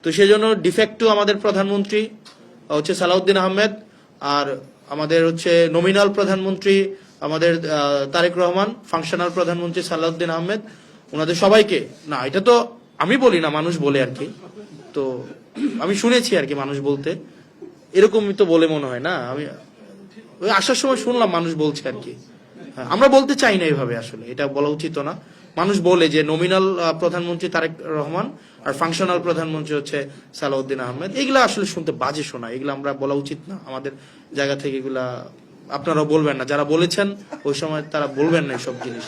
তো সেজন্য ডিফেক্টো আমাদের প্রধানমন্ত্রী হচ্ছে সালাউদ্দিন আহমেদ, আর আমাদের হচ্ছে নমিনাল প্রধানমন্ত্রী আমাদের তারেক রহমান, ফাংশনাল প্রধানমন্ত্রী সালাউদ্দিন আহমেদ, ওনাদের সবাইকে, না এটা তো আমি বলি না, মানুষ বলে আর কি, তো আমি শুনেছি আর কি মানুষ বলতে, এরকমই তো বলে মনে হয় না, আমি ওই আসার সময় শুনলাম মানুষ বলছে আর কি। আমরা বলতে চাই না এইভাবে, আসলে এটা বলা উচিত না। মানুষ বলে যে নমিনাল প্রধানমন্ত্রী তারেক রহমান আর ফাংশনাল প্রধানমন্ত্রী হচ্ছে সালাউদ্দিন আহমেদ, এগুলা আসলে শুনতে বাজে শোনা, এগুলো আমরা বলা উচিত না আমাদের জায়গা থেকে, এগুলা আপনারাও বলবেন না, যারা বলেছেন ওই সময় তারা বলবেন না এইসব জিনিস।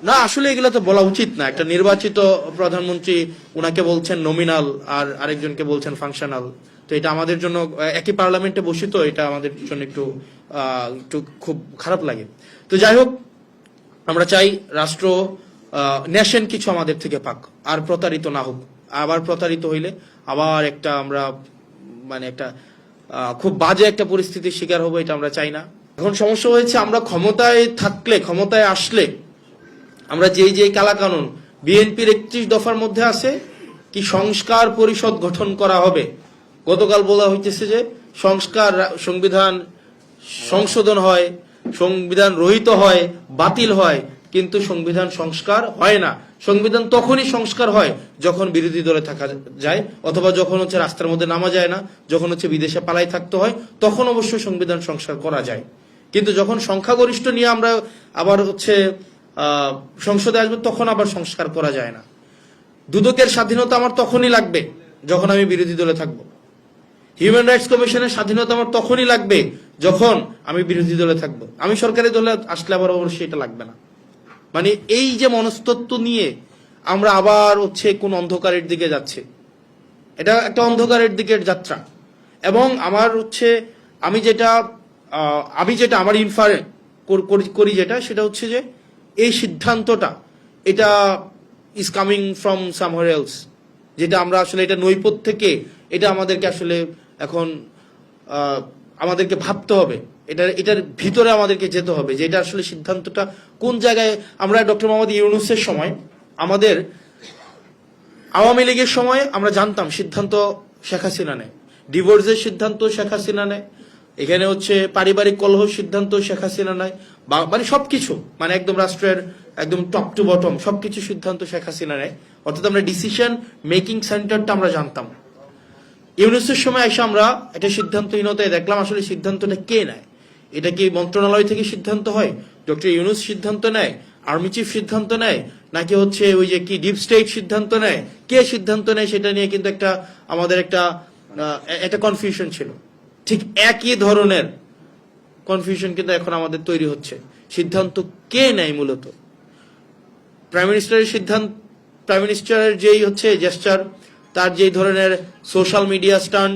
না আসলে এগুলো তো বলা উচিত না, একটা নির্বাচিত প্রধানমন্ত্রী উনাকে বলছেন নমিনাল আর আরেকজনকে বলছেন ফাংশনাল, তো এটা আমাদের জন্য একই পার্লামেন্টে বসি, তো এটা আমাদের জন্য একটু খুব খারাপ লাগে। তো যাই হোক, আমরা চাই রাষ্ট্র নেশন কিছু আমাদের থেকে পাক, আর প্রতারিত না হোক। আবার প্রতারিত হইলে আবার একটা আমরা মানে একটা খুব বাজে একটা পরিস্থিতির শিকার হবো, এটা আমরা চাই না। এখন সমস্যা হয়েছে, আমরা ক্ষমতায় থাকলে, ক্ষমতায় আসলে আমরা যেই কালাকানুন বিএনপির 31 দফার মধ্যে আছে কি সংস্কার পরিষদ গঠন করা হবে। গতকাল বলা হইতেছে যে সংবিধান সংশোধন হয়, সংবিধান রহিত হয়, বাতিল হয়, কিন্তু সংবিধান সংস্কার হয় না। সংবিধান তখনই সংস্কার হয় যখন বিরোধী দলে থাকা যায়, অথবা যখন হচ্ছে রাস্তার মধ্যে নামা যায় না, যখন হচ্ছে বিদেশে পালাই থাকতে হয়, তখন অবশ্যই সংবিধান সংস্কার করা যায়। কিন্তু যখন সংখ্যাগরিষ্ঠ নিয়ে আমরা আবার হচ্ছে সংসদে আসবো, তখন আবার সংস্কার করা যায় না। দুদকের স্বাধীনতা আমার তখনই লাগবে যখন আমি বিরোধী দলে থাকবো। হিউম্যান রাইটস কমিশনের স্বাধীনতা আমার তখনই লাগবে যখন আমি বিরোধী দলে থাকবো। আমি সরকারি দলে আসলে আবার অবশ্যই এটা লাগবে না। মানে এই যে মনস্তত্ব নিয়ে আমরা আবার হচ্ছে কোন অন্ধকারের দিকে যাচ্ছে, এটা একটা অন্ধকারের দিকের যাত্রা। এবং আমার হচ্ছে আমি যেটা আমার ইনফার করি যেটা, সেটা হচ্ছে যে এই সিদ্ধান্তটা এটা ইজ কামিং ফ্রম সামহার এলস, যেটা আমরা আসলে এটা নৈপথ্য থেকে, এটা আমাদেরকে আসলে এখন আমাদেরকে ভাবতে হবে, এটার ভিতরে আমাদেরকে যেতে হবে যে এটা আসলে সিদ্ধান্তটা কোন জায়গায়। আমরা ডক্টর মোহাম্মদ ইউনূসের সময়, আমাদের আওয়ামী লীগের সময় আমরা জানতাম সিদ্ধান্ত শেখ হাসিনা নেয়, ডিভোর্সের সিদ্ধান্ত শেখ হাসিনা নেয়, এখানে হচ্ছে পারিবারিক কলহ সিদ্ধান্ত শেখ হাসিনা নেয়, মানে সবকিছু, মানে একদম রাষ্ট্রের একদম টপ টু বটম সবকিছু সিদ্ধান্ত শেখ হাসিনা নেয়। অর্থাৎ আমরা ডিসিশন মেকিং সেন্টারটা আমরা জানতাম। ইউনূসের সময় এসে আমরা একটা সিদ্ধান্তহীনতায় দেখলাম আসলে সিদ্ধান্তটা কে নেয়। এটা কি মন্ত্রণালয় থেকে সিদ্ধান্ত হয়, ডক্টর ইউনূস সিদ্ধান্ত নেয়, আর্মি চিফ সিদ্ধান্ত নেয়, নাকি হচ্ছে ওই যে কি ডিপ স্টেট সিদ্ধান্ত নেয়, কে সিদ্ধান্ত নেয়, সেটা নিয়ে কিন্তু আমাদের একটা কনফিউশন ছিল। ঠিক একই ধরনের কনফিউশন কিন্তু এখন আমাদের তৈরি হচ্ছে, সিদ্ধান্ত কে নেয় মূলত। প্রাইম মিনিস্টারের যেই হচ্ছে জেস্টার, তার যেই ধরনের সোশ্যাল মিডিয়া স্ট্যান্ড,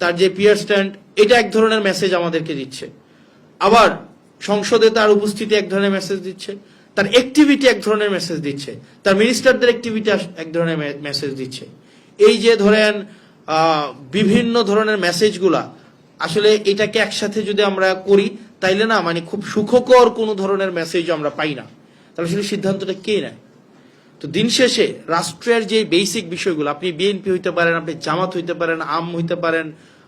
তার যে পিয়ার স্ট্যান্ড, এটা এক ধরনের মেসেজ আমাদেরকে দিচ্ছে। আবার সংসদে তার উপস্থিতি এক ধরনের মেসেজ দিচ্ছে, তার অ্যাক্টিভিটি এক ধরনের মেসেজ দিচ্ছে, তার মিনিস্টারদের অ্যাক্টিভিটি এক ধরনের মেসেজ দিচ্ছে। এই যে ধরেন বিভিন্ন ধরনের মেসেজগুলা, আসলে এটাকে একসাথে যদি আমরা করি তাইলে না মানে খুব সুখকর কোনো ধরনের মেসেজ আমরা পাই না। তাহলে আসলে সিদ্ধান্তটা কে নেয়? তো দিন শেষে রাষ্ট্রের যে বেসিক বিষয়গুলো, আপনি বিএনপি হইতে পারেন, আপনি জামাত হইতে পারেন, আম হইতে পারেন,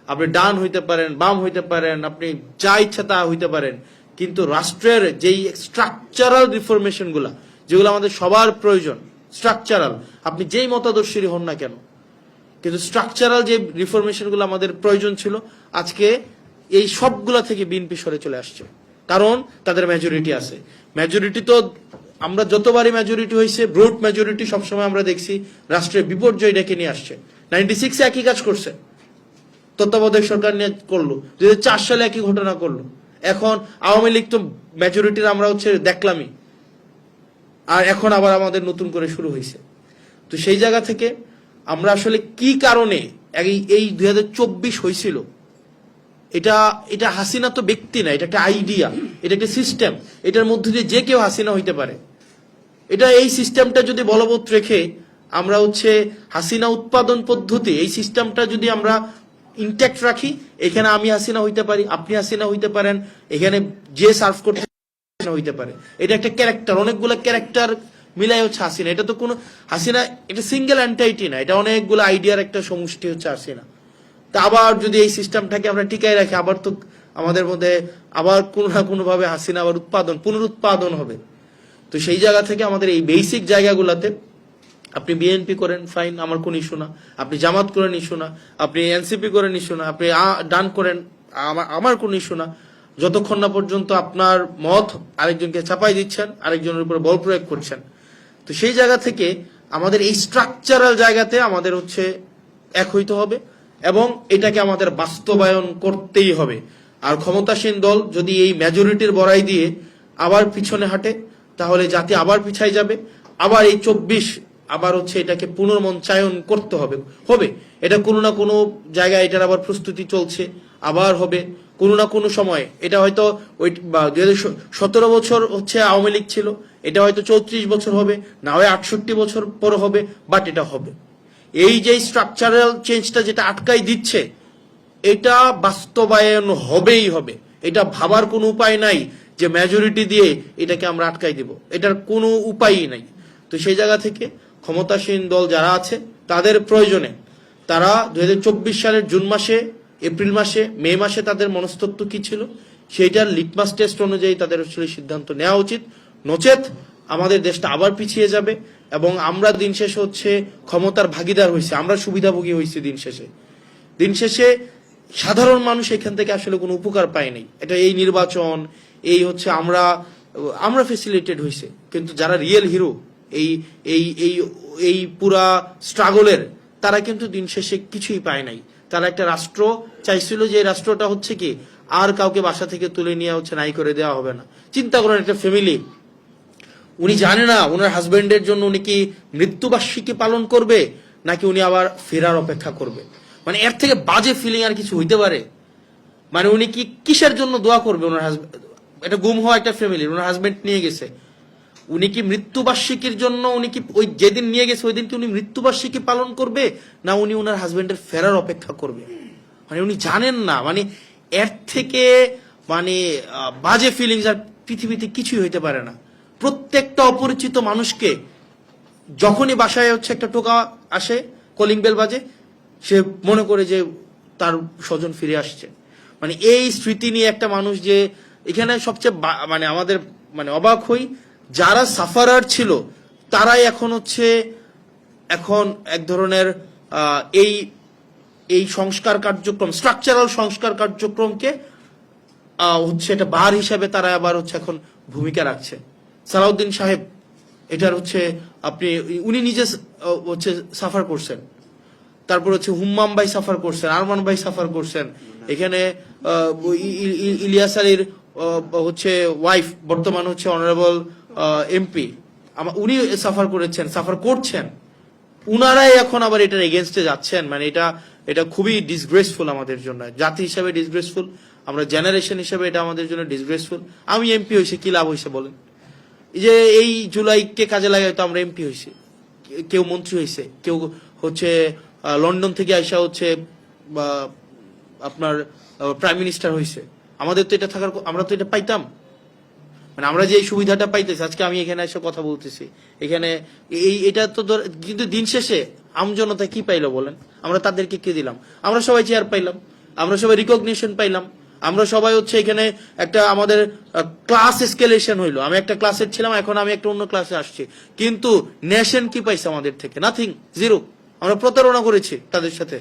আপনি ডান হইতে পারেন, বাম হইতে পারেন, আপনি যা ইচ্ছা তা হইতে পারেন, কিন্তু রাষ্ট্রের যেই স্ট্রাকচারাল রিফরমেশন গুলা, যেগুলো আমাদের সবার প্রয়োজন, স্ট্রাকচারাল, আপনি যেই মতাদর্শী হন না কেন, কিন্তু স্ট্রাকচারাল যে রিফরমেশন গুলো আমাদের প্রয়োজন ছিল, আজকে এই সবগুলা থেকে বিএনপি সরে চলে আসছে। কারণ তাদের মেজরিটি আছে। মেজরিটি তো আমরা যতবারই মেজরিটি হয়েছে, ব্রুট মেজরিটি সবসময় আমরা দেখছি রাষ্ট্রের বিপর্যয় ডেকে নিয়ে আসছে। 96-এ একই কাজ করছে, তত্ত্বাবধায়ক সরকার নিয়ে করলো, 2004 সালে একই ঘটনা করলো। এখন আওয়ামী লীগ তো মেজরিটির আমরা হচ্ছে দেখলামই, আর এখন আবার আমাদের নতুন করে শুরু হয়েছে। তো সেই জায়গা থেকে আমরা আসলে কি কারণে এই 2024 হয়েছিল, এটা হাসিনা তো ব্যক্তি না, এটা একটা আইডিয়া, এটা একটা সিস্টেম, এটার মধ্যে দিয়ে যে কেউ হাসিনা হইতে পারে। এই সিস্টেমটা যদি বলবৎ রেখে আমরা হচ্ছে হাসিনা উৎপাদন পদ্ধতি, এই সিস্টেমটা যদি আমরা ইনট্যাক্ট রাখি, এখানে আমি হাসিনা হইতে পারি, আপনি হাসিনা হইতে পারেন, এখানে যে সার্ভ করতে হইতে পারে। এটা একটা ক্যারেক্টার, অনেকগুলো ক্যারেক্টার মিলাই হচ্ছে হাসিনা। এটা তো কোনো হাসিনা এটা সিঙ্গেল এন্টাইটি না, এটা অনেকগুলো আইডিয়ার একটা সমষ্টি হচ্ছে হাসিনা। তা আবার যদি এই সিস্টেমটাকে আমরা টিকাই রাখি, আবার তো আমাদের মধ্যে আবার কোনো না কোনো ভাবে হাসিনা আবার পুনরুৎপাদন হবে। তো সেই জায়গা থেকে আমাদের এই বেসিক জায়গাগুলোতে আপনি বিএনপি করেন ফাইন, আমার কোন ইস্যু না, আপনি জামাত করেন ইস্যু না, আপনি এনসিপি করেন ইস্যু না, আপনি ডান করেন আমার কোন ইস্যু না, যতক্ষণ না পর্যন্ত আপনার মত আরেকজনকে চাপাই দিচ্ছেন, আরেকজনের উপর বল প্রয়োগ করছেন। তো সেই জায়গা থেকে আমাদের এই স্ট্রাকচারাল জায়গাতে আমাদের হচ্ছে এক হইতে হবে এবং এটাকে আমাদের বাস্তবায়ন করতেই হবে। আর ক্ষমতাসীন দল যদি এই মেজরিটির বড়াই দিয়ে আবার পিছনে হাঁটে, তাহলে জাতি আবার পিছাই যাবে। আবার এই 24 আবার হচ্ছে এটাকে পুনর্মঞ্চায়ন করতে হবে। এটা কোনো না কোনো জায়গায় এটার আবার প্রস্তুতি চলছে, আবার হবে কোনো না কোনো সময়। এটা হয়তো ওই 2017 বছর হচ্ছে আওয়ামী লীগ ছিল, এটা হয়তো 34 বছর হবে, না হয় 68 বছর পর হবে, বাট এটা হবে। এই যে স্ট্রাকচারাল চেঞ্জটা যেটা আটকাই দিচ্ছে, এটা বাস্তবায়ন হবেই হবে। এটা ভাবার কোনো উপায় নাই যে মেজরিটি দিয়ে এটাকে আমরা আটকাই দিব, এটার কোনো উপায়ই নাই। তো সেই জায়গা থেকে ক্ষমতাসীন দল যারা আছে তাদের প্রয়োজনে তারা 2024 সালের জুন মাসে, এপ্রিল মাসে, মে মাসে তাদের মনস্তত্ত্ব কি ছিল সেইটার লিটমাস টেস্ট অনুযায়ী তাদের আসলে সিদ্ধান্ত নেওয়া উচিত। নচেত আমাদের দেশটা আবার পিছিয়ে যাবে এবং আমরা দিন শেষে হচ্ছে ক্ষমতার ভাগিদার হয়েছে, আমরা সুবিধাভোগী হয়েছি। দিন শেষে সাধারণ মানুষ এখান থেকে আসলে কোনো উপকার পায়নি। এটা এই নির্বাচন এই হচ্ছে আমরা ফেসিলিটেড হয়েছে, কিন্তু যারা রিয়েল হিরো এই এই এই এই পুরা স্ট্রাগলের, তারা কিন্তু দিন শেষে কিছুই পায় নাই। তারা একটা রাষ্ট্র চাইছিল যে রাষ্ট্রটা হচ্ছে কি আর কাউকে বাসা থেকে তুলে নিয়ে হচ্ছে নাই করে দেওয়া হবে না। চিন্তা করেন একটা ফ্যামিলি, উনি জানে না ওনার হাজবেন্ডের জন্য উনি কি মৃত্যুবার্ষিকী পালন করবে নাকি উনি আবার ফেরার অপেক্ষা করবে। মানে এর থেকে বাজে ফিলিং আর কিছু হইতে পারে? মানে উনি কি কিসের জন্য দোয়া করবে? ওনার হাজবেন্ড, এটা গুম হওয়া একটা ফ্যামিলি, ওনার হাজবেন্ড নিয়ে গেছে, উনি কি মৃত্যুবার্ষিকীর জন্য উনি কি ওই যেদিন নিয়ে গেছে ওই দিন কি উনি মৃত্যুবার্ষিকী পালন করবে, না উনি ওনার হাজবেন্ডের ফেরার অপেক্ষা করবে? মানে উনি জানেন না। মানে এর থেকে মানে বাজে ফিলিংস আর পৃথিবীতে কিছুই হইতে পারে না। প্রত্যেকটা অপরিচিত মানুষকে যখনই বাসায় হচ্ছে একটা টোকা আসে, কলিং বেল বাজে, সে মনে করে যে তার স্বজন ফিরে আসছে। মানে এই স্মৃতি নিয়ে একটা মানুষ যে এখানে সবচেয়ে মানে আমাদের মানে অবাক হই, যারা সাফারার ছিল তারাই এখন হচ্ছে এখন এক ধরনের এই এই সংস্কার কার্যক্রম, স্ট্রাকচারাল সংস্কার কার্যক্রমকে হচ্ছে এটা বার হিসাবে তারা আবার হচ্ছে এখন ভূমিকা রাখছে। সালাউদ্দিন সাহেব এটার হচ্ছে উনি নিজে হচ্ছে সাফার করছেন, তারপর হচ্ছে হুম্মাম ভাই সাফার করছেন, আরমান ভাই সাফার করছেন, এখানে ইলিয়াস আলীর হচ্ছে ওয়াইফ বর্তমান হচ্ছে অনারেবল এমপি, উনি সাফার করেছেন, সাফার করছেন। উনারাই এখন আবার এটার এগেনস্টে যাচ্ছেন। মানে এটা খুবই ডিসগ্রেসফুল আমাদের জন্য, জাতি হিসাবে ডিসগ্রেসফুল, আমরা জেনারেশন হিসাবে এটা আমাদের জন্য ডিসগ্রেসফুল। আমি এমপি হয়েছে কি লাভ হয়েছে বলেন? এই যে এই জুলাইকে কাজে লাগাই তো আমরা এমপি হয়েছি, কেউ মন্ত্রী হয়েছে, কেউ হচ্ছে লন্ডন থেকে আসা হচ্ছে আপনার প্রাইম মিনিস্টার হয়েছে। আমাদের তো এটা থাকার, আমরা তো এটা পাইতাম। মানে আমরা যে সুবিধাটা পাইতেছি, আজকে আমি এখানে এসে কথা বলতেছি, এখানে এটা তো কিন্তু দিন শেষে আমজনতা কি পাইলো বলেন? আমরা তাদেরকে কি দিলাম? আমরা সবাই চেয়ার পাইলাম, আমরা সবাই রিকগনিশন পাইলাম, আমরা সবাই হচ্ছে এখানে একটা আমাদের ক্লাস এসকেলেশন হইলো। আমি একটা ক্লাসের ছিলাম, এখন আমি একটা অন্য ক্লাসে আসছি, কিন্তু নেশন কি পাইছে আমাদের থেকে? Nothing, zero. আমরা প্রতারণা করেছি তাদের সাথে,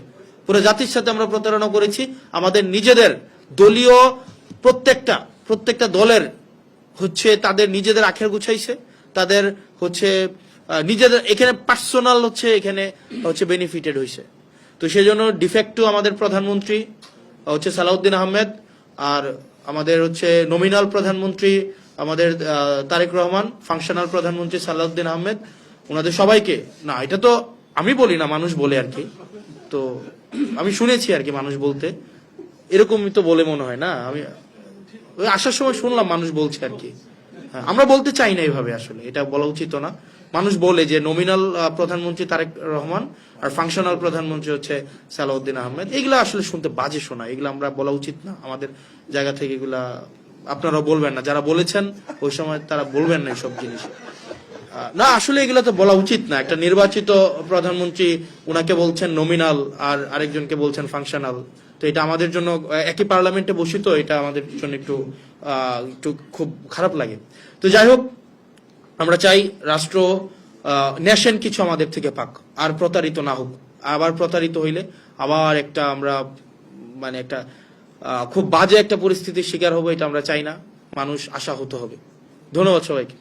পুরো জাতির সাথে আমরা প্রতারণা করেছি। আমাদের নিজেদের দলীয় প্রত্যেকটা দলের হচ্ছে তাদের নিজেদের আখের গুছাইছে, তাদের হচ্ছে নিজেদের এখানে পার্সোনাল হচ্ছে এখানে হচ্ছে বেনিফিটেড হয়েছে। তো সেই জন্য ডিফেক্টিভ আমাদের প্রধানমন্ত্রী হচ্ছে সালাউদ্দিন আহমেদ, আর আমাদের হচ্ছে নমিনাল প্রধানমন্ত্রী আমাদের তারেক রহমান, ফাংশনাল প্রধানমন্ত্রী সালাউদ্দিন আহমেদ, ওনাদের সবাইকে, না এটা তো আমি বলি না, মানুষ বলে আর কি, তো আমি শুনেছি আর কি মানুষ বলতে, এরকমই তো বলে মনে হয় না। আমি ওই আসার সময় শুনলাম মানুষ বলছে আর কি। আমরা বলতে চাই না এইভাবে, আসলে এটা বলা উচিত না। মানুষ বলে যে নমিনাল প্রধানমন্ত্রী তারেক রহমান আর ফাংশনাল প্রধানমন্ত্রী হচ্ছে সালাউদ্দিন আহমেদ, এগুলা আসলে শুনতে বাজে শোনা, এগুলো আমরা বলা উচিত না আমাদের জায়গা থেকে। এগুলা আপনারা বলবেন না, যারা বলেছেন ওই সময় তারা বলবেন না এইসব জিনিস। না, আসলে এগুলো তো বলা উচিত না। একটা নির্বাচিত প্রধানমন্ত্রী, উনাকে বলছেন নমিনাল আর আরেকজনকে বলছেন ফাংশনাল। তো এটা আমাদের জন্য, একই পার্লামেন্টে বসি তো, এটা আমাদের জন্য একটু একটু খুব খারাপ লাগে। তো যাই হোক, আমরা চাই রাষ্ট্র, নেশন কিছু আমাদের থেকে পাক, আর প্রতারিত না হোক। আবার প্রতারিত হইলে আবার একটা আমরা মানে একটা খুব বাজে একটা পরিস্থিতির শিকার হবো, এটা আমরা চাই না। মানুষ আশাহত হবে। ধন্যবাদ সবাইকে।